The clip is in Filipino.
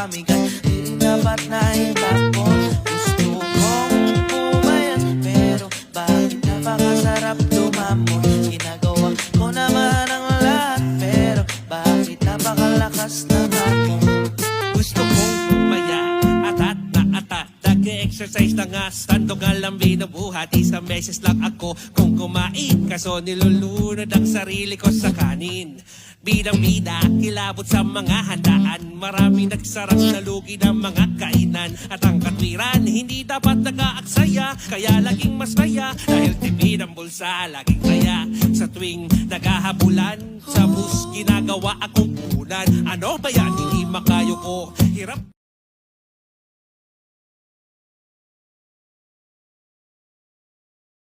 pamigat. Di rin dapat na itapon. Gusto kong pumayat, pero bakit napakasarap lumamon? Ginagawa ko naman ang lahat, pero bakit napakalakas ng hapon? Gusto kong pumaya, atat na atat. Nag-exercise na nga, standong alam binubuhat. Isang beses lang ako kung kumain, kaso nilulunod ang sarili ko sa kanin. Bidang-bida, kilabot sa mga handaan. Maraming nagsarap na lugi ng mga kainan. At ang katwiran, hindi dapat nag-aaksaya. Kaya laging masaya, dahil tipid ang bulsa, laging kaya. Sa tuwing naghahabulan, sa bus ginagawa akong punan. Ano ba yan, hindi makayo ko, hirap.